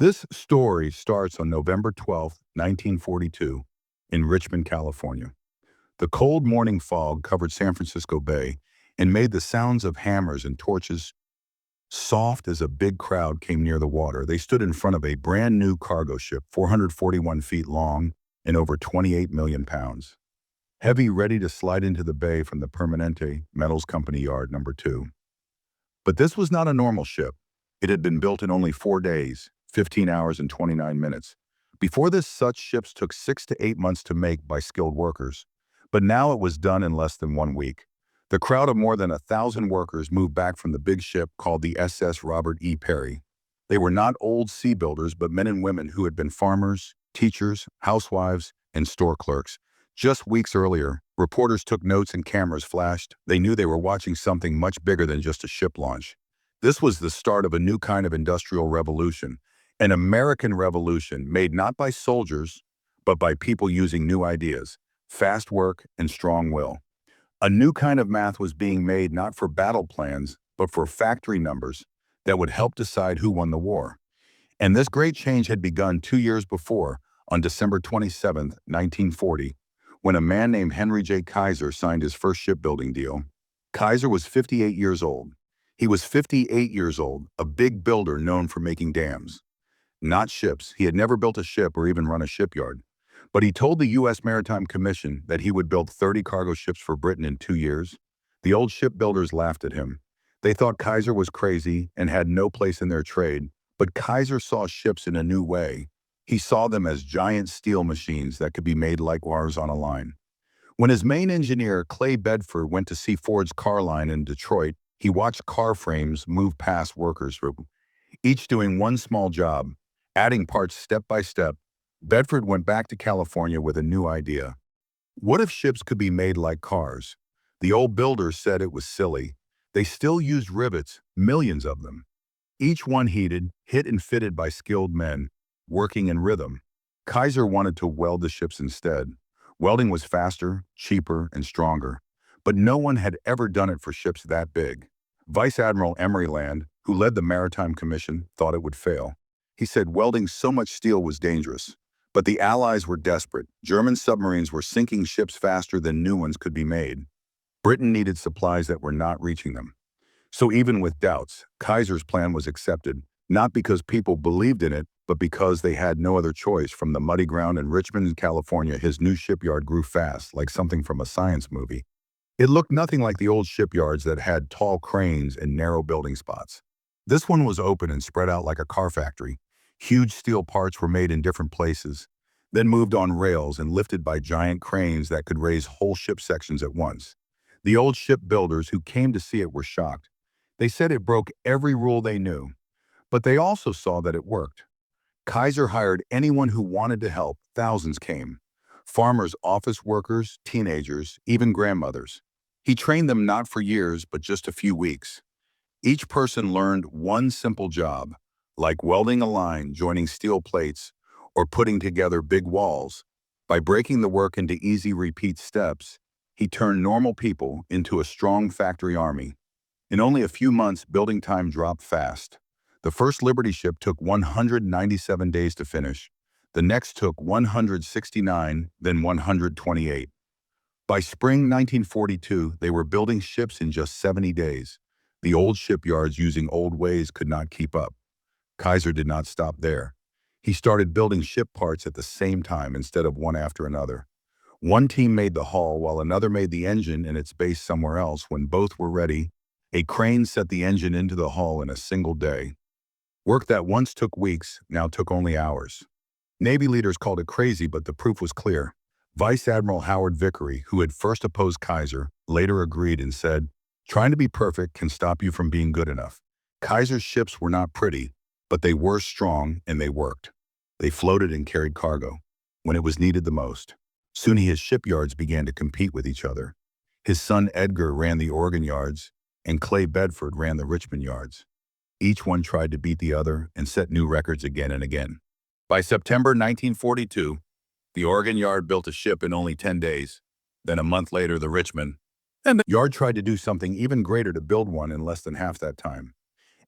This story starts on November 12th, 1942, in Richmond, California. The cold morning fog covered San Francisco Bay and made the sounds of hammers and torches soft as a big crowd came near the water. They stood in front of a brand new cargo ship, 441 feet long and over 28 million pounds. Heavy, ready to slide into the bay from the Permanente Metals Company Yard Number 2. But this was not a normal ship. It had been built in only 4 days, 15 hours and 29 minutes. Before this, such ships took 6 to 8 months to make by skilled workers. But now it was done in less than 1 week. The crowd of more than 1,000 workers moved back from the big ship called the SS Robert E. Perry. They were not old sea builders, but men and women who had been farmers, teachers, housewives, and store clerks. Just weeks earlier, reporters took notes and cameras flashed. They knew they were watching something much bigger than just a ship launch. This was the start of a new kind of industrial revolution, an American revolution made not by soldiers, but by people using new ideas, fast work, and strong will. A new kind of math was being made not for battle plans, but for factory numbers that would help decide who won the war. And this great change had begun 2 years before, on December 27th, 1940, when a man named Henry J. Kaiser signed his first shipbuilding deal. Kaiser was 58 years old. He was 58 years old, a big builder known for making dams. Not ships. He had never built a ship or even run a shipyard. But he told the U.S. Maritime Commission that he would build 30 cargo ships for Britain in 2 years. The old shipbuilders laughed at him. They thought Kaiser was crazy and had no place in their trade, but Kaiser saw ships in a new way. He saw them as giant steel machines that could be made like wires on a line. When his main engineer, Clay Bedford, went to see Ford's car line in Detroit, he watched car frames move past workers, each doing one small job, adding parts step by step. Bedford went back to California with a new idea. What if ships could be made like cars? The old builders said it was silly. They still used rivets, millions of them. Each one heated, hit and fitted by skilled men, working in rhythm. Kaiser wanted to weld the ships instead. Welding was faster, cheaper, and stronger. But no one had ever done it for ships that big. Vice Admiral Emery Land, who led the Maritime Commission, thought it would fail. He said welding so much steel was dangerous. But the Allies were desperate. German submarines were sinking ships faster than new ones could be made. Britain needed supplies that were not reaching them. So even with doubts, Kaiser's plan was accepted, not because people believed in it, but because they had no other choice. From the muddy ground in Richmond, California, his new shipyard grew fast, like something from a science movie. It looked nothing like the old shipyards that had tall cranes and narrow building spots. This one was open and spread out like a car factory. Huge steel parts were made in different places, then moved on rails and lifted by giant cranes that could raise whole ship sections at once. The old shipbuilders who came to see it were shocked. They said it broke every rule they knew, but they also saw that it worked. Kaiser hired anyone who wanted to help. Thousands came. Farmers, office workers, teenagers, even grandmothers. He trained them not for years, but just a few weeks. Each person learned one simple job, like welding a line, joining steel plates, or putting together big walls. By breaking the work into easy repeat steps, he turned normal people into a strong factory army. In only a few months, building time dropped fast. The first Liberty ship took 197 days to finish. The next took 169, then 128. By spring 1942, they were building ships in just 70 days. The old shipyards using old ways could not keep up. Kaiser did not stop there. He started building ship parts at the same time instead of one after another. One team made the hull while another made the engine in its base somewhere else. When both were ready, a crane set the engine into the hull in a single day. Work that once took weeks now took only hours. Navy leaders called it crazy, but the proof was clear. Vice Admiral Howard Vickery, who had first opposed Kaiser, later agreed and said, "Trying to be perfect can stop you from being good enough." Kaiser's ships were not pretty, but they were strong and they worked. They floated and carried cargo when it was needed the most. Soon his shipyards began to compete with each other. His son Edgar ran the Oregon yards, and Clay Bedford ran the Richmond yards. Each one tried to beat the other and set new records again and again. By September 1942, the Oregon yard built a ship in only 10 days. Then a month later, the Richmond and the yard tried to do something even greater to build one in less than half that time.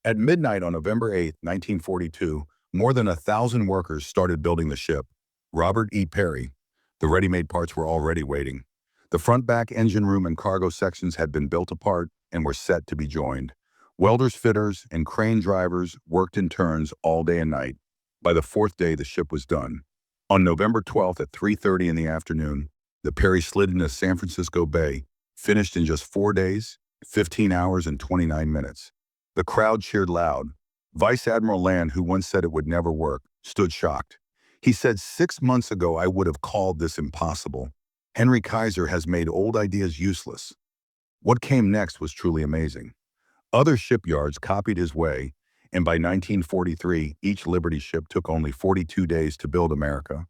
At midnight on November 8, 1942, More than 1,000 workers started building the ship. Robert E. Peary. The ready-made parts were already waiting. The front-back engine room and cargo sections had been built apart and were set to be joined. Welders, fitters, and crane drivers worked in turns all day and night. By the fourth day, the ship was done. On November 12th at 3:30 in the afternoon, the Peary slid into San Francisco Bay, finished in just 4 days, 15 hours, and 29 minutes. The crowd cheered loud. Vice Admiral Land, who once said it would never work, stood shocked. He said, "6 months ago, I would have called this impossible. Henry Kaiser has made old ideas useless." What came next was truly amazing. Other shipyards copied his way, and by 1943, each Liberty ship took only 42 days to build. America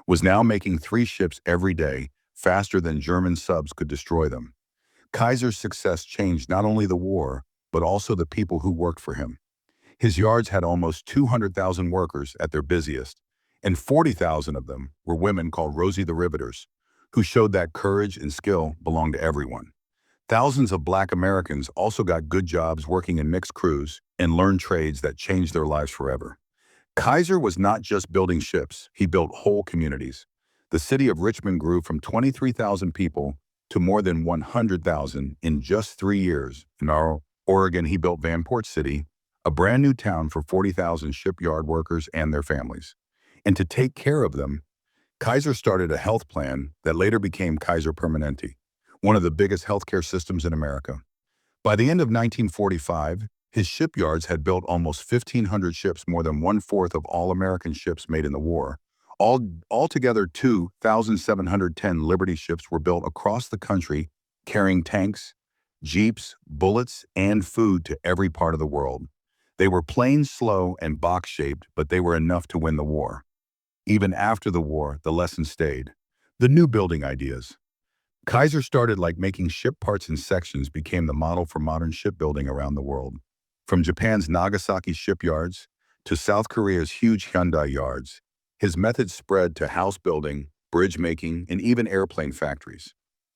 was now making 3 ships every day, faster than German subs could destroy them. Kaiser's success changed not only the war, but also the people who worked for him. His yards had almost 200,000 workers at their busiest, and 40,000 of them were women called Rosie the Riveters, who showed that courage and skill belonged to everyone. Thousands of Black Americans also got good jobs working in mixed crews and learned trades that changed their lives forever. Kaiser was not just building ships, he built whole communities. The city of Richmond grew from 23,000 people to more than 100,000 in just 3 years. In Oregon, he built Vanport City, a brand new town for 40,000 shipyard workers and their families. And to take care of them, Kaiser started a health plan that later became Kaiser Permanente, one of the biggest healthcare systems in America. By the end of 1945, his shipyards had built almost 1,500 ships, more than 1/4 of all American ships made in the war. Altogether, 2,710 Liberty ships were built across the country, carrying tanks, jeeps, bullets, and food to every part of the world. They were plain, slow, and box-shaped, but they were enough to win the war. Even after the war, the lesson stayed. The new building ideas. Kaiser started like making ship parts in sections became the model for modern shipbuilding around the world. From Japan's Nagasaki shipyards to South Korea's huge Hyundai yards, his methods spread to house building, bridge making, and even airplane factories.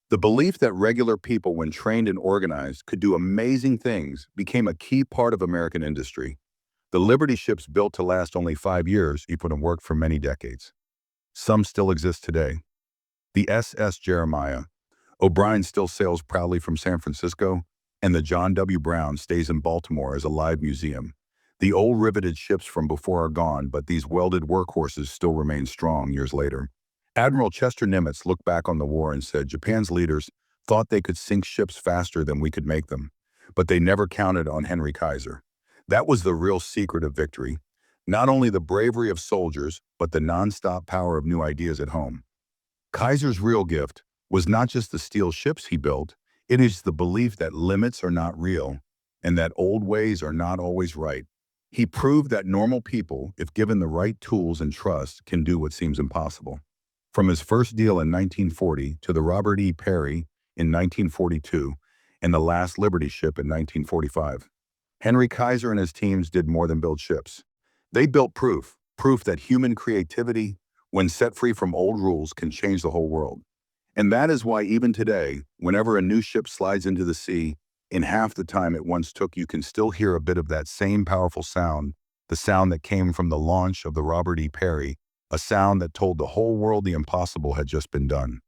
The belief that regular people, when trained and organized, could do amazing things became a key part of American industry. The Liberty ships, built to last only 5 years, even worked for many decades. Some still exist today. The SS Jeremiah O'Brien still sails proudly from San Francisco, and the John W. Brown stays in Baltimore as a live museum. The old riveted ships from before are gone, but these welded workhorses still remain strong years later. Admiral Chester Nimitz looked back on the war and said, "Japan's leaders thought they could sink ships faster than we could make them, but they never counted on Henry Kaiser." That was the real secret of victory. Not only the bravery of soldiers, but the nonstop power of new ideas at home. Kaiser's real gift was not just the steel ships he built, it is the belief that limits are not real and that old ways are not always right. He proved that normal people, if given the right tools and trust, can do what seems impossible. From his first deal in 1940 to the Robert E. Peary in 1942 and the last Liberty ship in 1945, Henry Kaiser and his teams did more than build ships. They built proof that human creativity, when set free from old rules, can change the whole world. And that is why even today, whenever a new ship slides into the sea, in half the time it once took, you can still hear a bit of that same powerful sound, the sound that came from the launch of the Robert E. Peary, a sound that told the whole world the impossible had just been done.